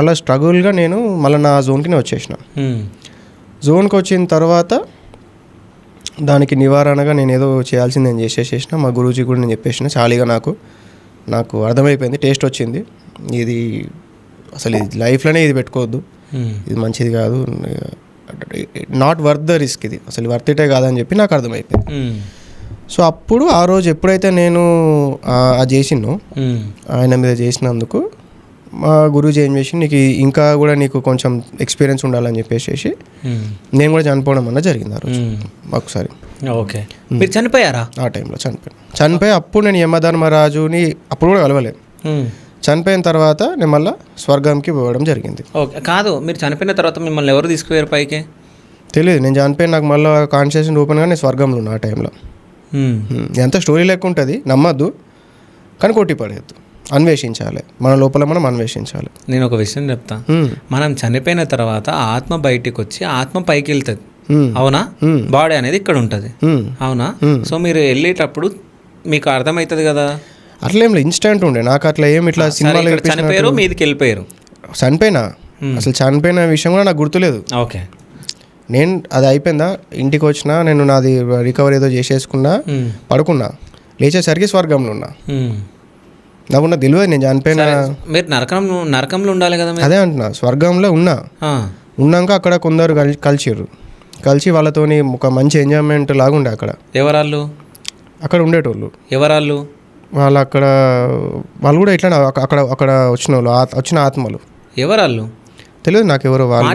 అలా స్ట్రగుల్గా నేను మళ్ళీ నా జోన్కి వచ్చేసిన. జోన్కి వచ్చిన తర్వాత దానికి నివారణగా నేను ఏదో చేయాల్సింది నేను చేసేసేసిన. మా గురూజీ కూడా నేను చెప్పేసిన చాలీగా నాకు అర్థమైపోయింది, టేస్ట్ వచ్చింది, ఇది అసలు ఇది లైఫ్లోనే ఇది పెట్టుకోవద్దు, ఇది మంచిది కాదు, నాట్ వర్త్ ద రిస్క్, ఇది అసలు వర్త్ ఇటే కాదని చెప్పి నాకు అర్థమైపోయింది. సో అప్పుడు ఆ రోజు ఎప్పుడైతే నేను అది చేసినో, ఆయన మీద చేసినందుకు మా గురూజీ ఏం చేసి, నీకు ఇంకా కూడా నీకు కొంచెం ఎక్స్పీరియన్స్ ఉండాలని చెప్పేసి నేను కూడా చనిపోవడం అన్న జరిగింది ఆ రోజు ఒకసారి. ఓకే, మీరు చనిపోయారా? ఆ టైంలో చనిపోయి అప్పుడు నేను యమధర్మరాజుని అప్పుడు కూడా కలవలేదు. చనిపోయిన తర్వాత నేను మళ్ళీ స్వర్గంకి పోవడం జరిగింది. ఓకే, కాదు, మీరు చనిపోయిన తర్వాత మిమ్మల్ని ఎవరు తీసుకుపోయారు పైకి? తెలియదు, నేను చనిపోయిన నాకు మళ్ళీ కాన్షియస్ ఓపెన్గా నేను స్వర్గంలో ఉన్నా ఆ టైంలో. ఎంత స్టోరీ లెక్క ఉంటుంది, నమ్మద్దు కానీ కొట్టి పడేయద్దు, అన్వేషించాలి, మన లోపల మనం అన్వేషించాలి. నేను ఒక విషయం చెప్తా, మనం చనిపోయిన తర్వాత ఆత్మ బయటికి వచ్చి ఆత్మ పైకి వెళ్తుంది, అవునా? బాడీ అనేది ఇక్కడ ఉంటుంది, అవునా? సో మీరు వెళ్ళేటప్పుడు మీకు అర్థమవుతుంది కదా. అట్లా ఏం ఇన్స్టెంట్ ఉండే నాకు, అట్లా ఏం ఇట్లా సినిమాలో చనిపోయారు మీదికి వెళ్ళిపోయారు. చనిపోయినా అసలు చనిపోయిన విషయం కూడా నాకు గుర్తులేదు. ఓకే, నేను అది అయిపోయిందా, ఇంటికి వచ్చినా, నేను నాది రికవరీ ఏదో చేసేసుకున్నా, పడుకున్నా, లేచేసరికి స్వర్గంలో ఉన్నా. నాకున్న తెలియదు నేను చనిపోయినా. మీరు నరకంలో ఉండాలి కదా. అదే అంటున్నా, స్వర్గంలో ఉన్నాక అక్కడ కొందరు కలిసి వాళ్ళతోని ఒక మంచి ఎంజాయ్మెంట్ లాగా ఉండే అక్కడ. ఎవరాళ్ళు అక్కడ ఉండేటోళ్ళు? ఎవరాళ్ళు వాళ్ళు కూడా ఇట్లా అక్కడ వచ్చిన వాళ్ళు, వచ్చిన ఆత్మలు. ఎవరాళ్ళు తెలియదు నాకు ఎవరో వాళ్ళు.